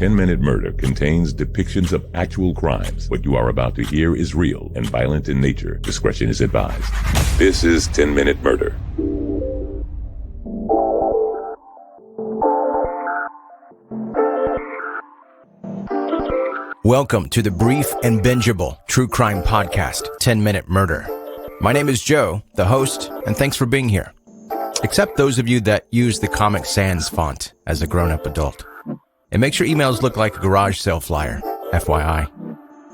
10-Minute Murder contains depictions of actual crimes. What you are about to hear is real and violent in nature. Discretion is advised. This is 10-Minute Murder. Welcome to the brief and bingeable true crime podcast, 10-Minute Murder. My name is Joe, the host, and thanks for being here. Except those of you that use the Comic Sans font as a grown-up adult. It makes your emails look like a garage sale flyer, FYI.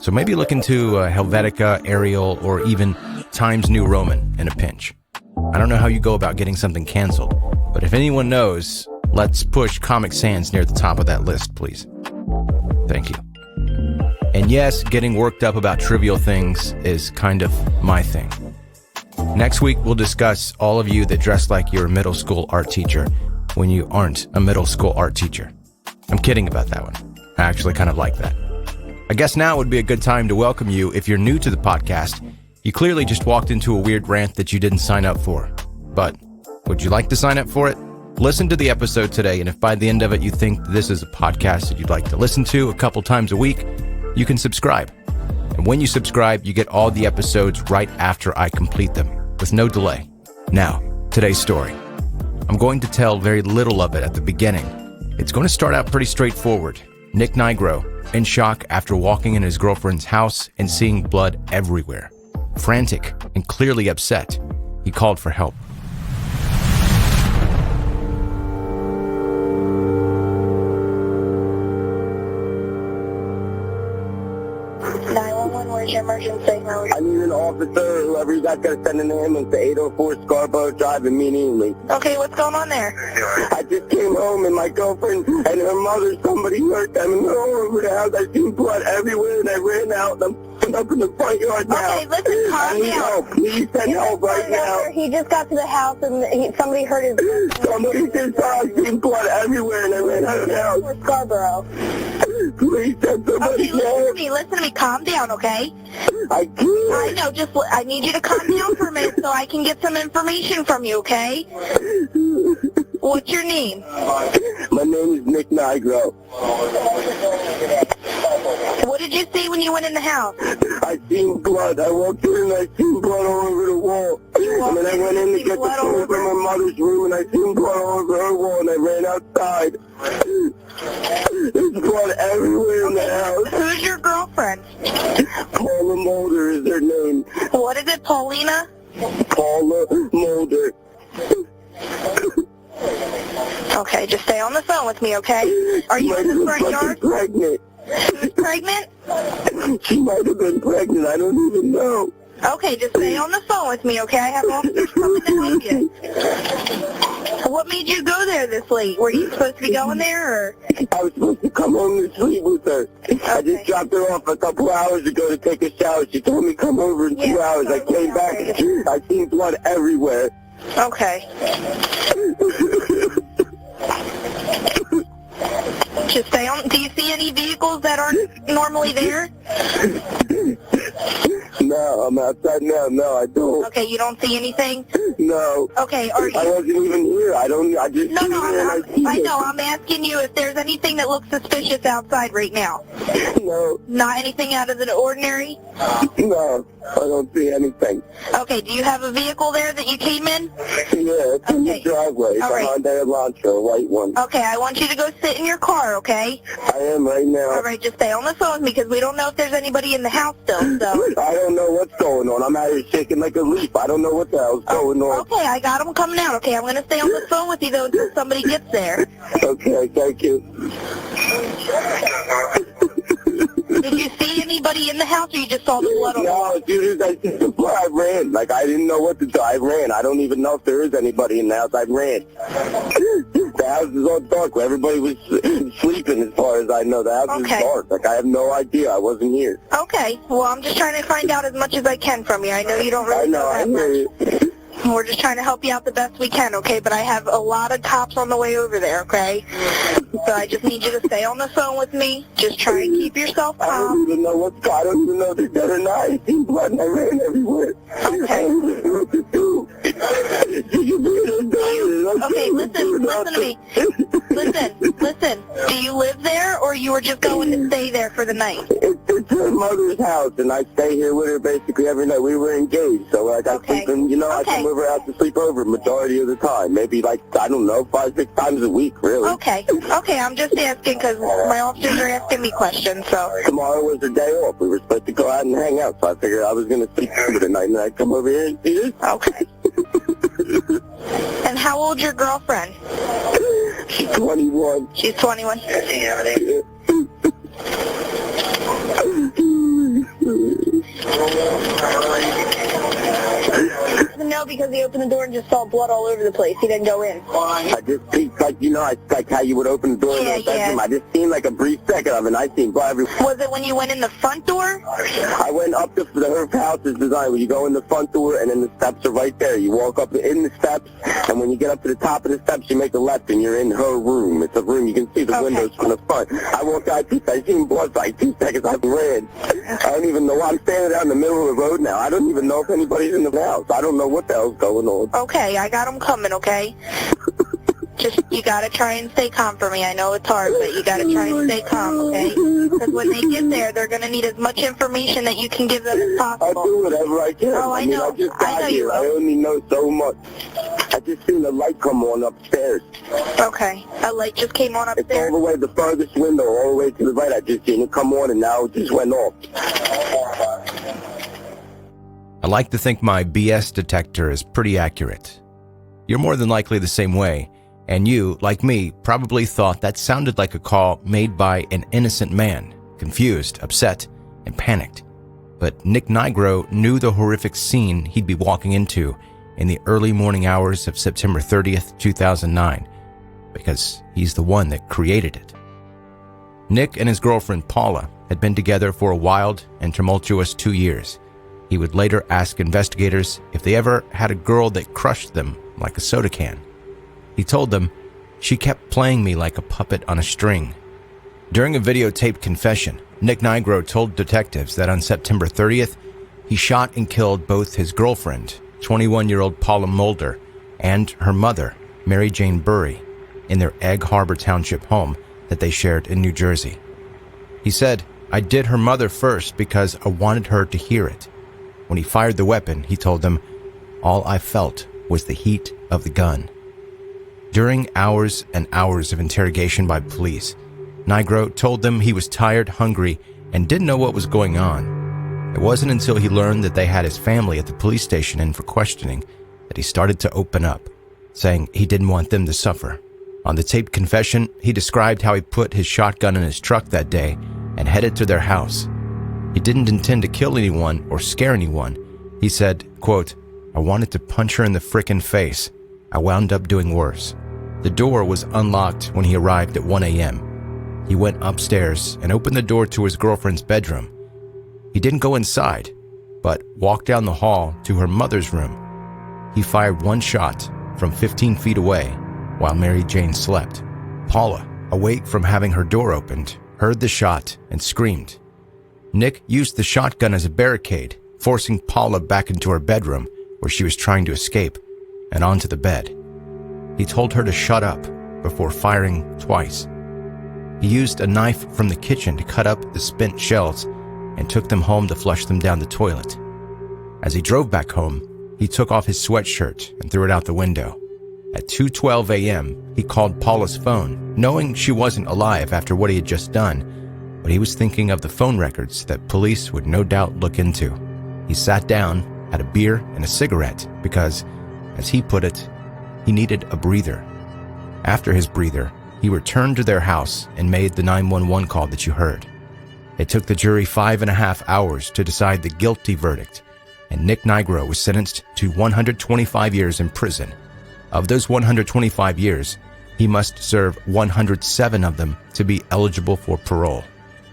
So maybe look into Helvetica, Arial, or even Times New Roman in a pinch. I don't know how you go about getting something canceled, but if anyone knows, let's push Comic Sans near the top of that list, please. Thank you. And yes, getting worked up about trivial things is kind of my thing. Next week, we'll discuss all of you that dress like you're a middle school art teacher when you aren't a middle school art teacher. I'm kidding about that one. I actually kind of like that. I guess now would be a good time to welcome you if you're new to the podcast. You clearly just walked into a weird rant that you didn't sign up for. But would you like to sign up for it? Listen to the episode today, and if by the end of it you think this is a podcast that you'd like to listen to a couple times a week, you can subscribe. And when you subscribe, you get all the episodes right after I complete them, with no delay. Now, today's story. I'm going to tell very little of it at the beginning. It's going to start out pretty straightforward. Nick Nigro, in shock after walking in his girlfriend's house and seeing blood everywhere. Frantic and clearly upset, he called for help. Where's your emergency? I need an officer, whoever you guys got to send in the ambulance to 804 Scarborough Drive immediately. Okay, what's going on there? I just came home and my girlfriend and her mother, somebody hurt them and they're all over the house. I seen blood everywhere and I ran out and I'm up in the front yard now. Okay, listen, calm I need down. help. Please send help right now. He just got to the house and somebody hurt his... Somebody just saw I seen blood everywhere and I ran out of the house. For Scarborough. Please send somebody Okay, listen to me, calm down, okay? I can't. I know, I need you to calm down for a minute so I can get some information from you, okay? What's your name? My name is Nick Nigro. What did you see when you went in the house? I seen blood. I walked in and I seen blood all over the wall. And then I went in to get the phone from my mother's room and I seen blood all over her wall and I ran outside. There's blood everywhere in the house. Who's your girlfriend? Paula Mulder is her name. What is it, Paulina? Paula Mulder. Okay, just stay on the phone with me, okay? Are you in the front yard? Pregnant. Who's pregnant? She might have been pregnant. I don't even know. Okay, just stay on the phone with me, okay? I have officers coming to help you. What made you go there this late? Were you supposed to be going there, or? I was supposed to come home to sleep with her. I just dropped her off a couple hours ago to take a shower. She told me to come over in 2 hours. I came back and I seen blood everywhere. Okay. Just stay on. Do you see any vehicles that aren't normally there? No, I'm outside now. No, I don't. Okay, you don't see anything? No. Okay, are you... I wasn't even here. I just No, I I know. I'm asking you if there's anything that looks suspicious outside right now. No. Not anything out of the ordinary? No, I don't see anything. Okay, do you have a vehicle there that you came in? Yeah, it's in the driveway. It's a Hyundai Elantra, a white one. Okay, I want you to go sit in your car, okay? I am right now. All right, just stay on the phone with me because we don't know if there's anybody in the house still, so... I don't know what's going on. I'm out here shaking like a leaf. I don't know what the hell's going on. Okay, I got them coming out. Okay, I'm going to stay on the phone with you, though, until somebody gets there. Okay, thank you. Did you see anybody in the house, or you just saw the blood on the wall? No, as soon as I see the blood, I ran. Like, I didn't know what to do. I ran. I don't even know if there is anybody in the house. I ran. The house is all dark. Everybody was sleeping, as far as I know. The house is dark. Like, I have no idea. I wasn't here. Okay. Well, I'm just trying to find out as much as I can from you. I know you don't really know that much. We're just trying to help you out the best we can, okay? But I have a lot of cops on the way over there, okay? So I just need you to stay on the phone with me. Just try and keep yourself calm. I don't even know what's going on. I don't even know if they're dead or not. I seen blood and I ran everywhere. Okay. I don't even know what to do. Okay, listen to me. Listen. Do you live there, or you were just going to stay there for the night? It's her mother's house, and I stay here with her basically every night. We were engaged, so I sleep in, I come with her out to sleep over majority of the time. Maybe 5-6 times a week, really. Okay, I'm just asking because my officers are asking me questions, so. Tomorrow was her day off. We were supposed to go out and hang out, so I figured I was going to sleep over tonight, and I'd come over here and see this. Okay. And how old's your girlfriend? She's 21. She's 21. No, because he opened the door and just saw blood all over the place. He didn't go in. I just peeked, like how you would open the door in the bedroom. I just seen like a brief second of it, and I seen blood everywhere. Was it when you went in the front door? I went up to her house is designed where you go in the front door, and then the steps are right there. You walk up in the steps, and when you get up to the top of the steps, you make a left, and you're in her room. It's a room. You can see the windows from the front. I walked out, I seen blood for like 2 seconds. I ran. I don't even know. I'm standing out in the middle of the road now. I don't even know if anybody's in the house. I don't know what the hell's going on. Okay, I got them coming, okay? Just, you gotta try and stay calm for me. I know it's hard, but you gotta try and stay calm, okay? Because when they get there, they're gonna need as much information that you can give them as possible. I'll do whatever I can. Oh, I know. I just I know you will. I only know so much. I just seen the light come on upstairs. Okay. A light just came on upstairs? It's all the way, the furthest window, all the way to the right. I just seen it come on, and now it just went off. I like to think my BS detector is pretty accurate. You're more than likely the same way, and you, like me, probably thought that sounded like a call made by an innocent man, confused, upset, and panicked. But Nick Nigro knew the horrific scene he'd be walking into in the early morning hours of September 30th, 2009, because he's the one that created it. Nick and his girlfriend Paula had been together for a wild and tumultuous 2 years. He would later ask investigators if they ever had a girl that crushed them like a soda can. He told them, "She kept playing me like a puppet on a string." During a videotaped confession, Nick Nigro told detectives that on September 30th, he shot and killed both his girlfriend, 21-year-old Paula Mulder, and her mother, Mary Jane Burry, in their Egg Harbor Township home that they shared in New Jersey. He said, "I did her mother first because I wanted her to hear it." When he fired the weapon, he told them, "All I felt was the heat of the gun." During hours and hours of interrogation by police, Nigro told them he was tired, hungry, and didn't know what was going on. It wasn't until he learned that they had his family at the police station in for questioning that he started to open up, saying he didn't want them to suffer. On the taped confession, he described how he put his shotgun in his truck that day and headed to their house. He didn't intend to kill anyone or scare anyone. He said, quote, "I wanted to punch her in the frickin' face. I wound up doing worse." The door was unlocked when he arrived at 1 a.m. He went upstairs and opened the door to his girlfriend's bedroom. He didn't go inside, but walked down the hall to her mother's room. He fired one shot from 15 feet away while Mary Jane slept. Paula, awake from having her door opened, heard the shot and screamed. Nick used the shotgun as a barricade, forcing Paula back into her bedroom where she was trying to escape, and onto the bed. He told her to shut up before firing twice. He used a knife from the kitchen to cut up the spent shells and took them home to flush them down the toilet. As he drove back home, he took off his sweatshirt and threw it out the window. At 2:12 a.m., he called Paula's phone, knowing she wasn't alive after what he had just done, but he was thinking of the phone records that police would no doubt look into. He sat down, had a beer and a cigarette because, as he put it, he needed a breather. After his breather, he returned to their house and made the 911 call that you heard. It took the jury 5.5 hours to decide the guilty verdict, and Nick Nigro was sentenced to 125 years in prison. Of those 125 years, he must serve 107 of them to be eligible for parole.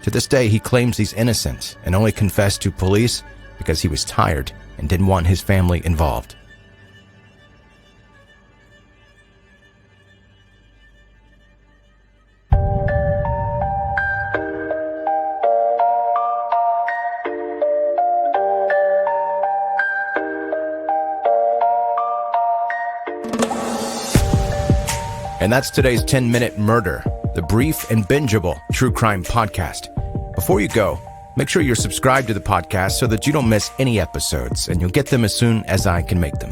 To this day, he claims he's innocent and only confessed to police because he was tired and didn't want his family involved. And that's today's 10-Minute Murder, the brief and bingeable true crime podcast. Before you go, make sure you're subscribed to the podcast so that you don't miss any episodes, and you'll get them as soon as I can make them.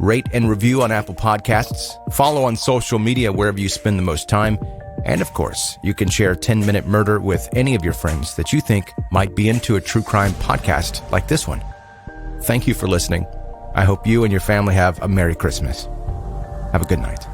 Rate and review on Apple Podcasts, follow on social media wherever you spend the most time, and of course, you can share 10-Minute Murder with any of your friends that you think might be into a true crime podcast like this one. Thank you for listening. I hope you and your family have a Merry Christmas. Have a good night.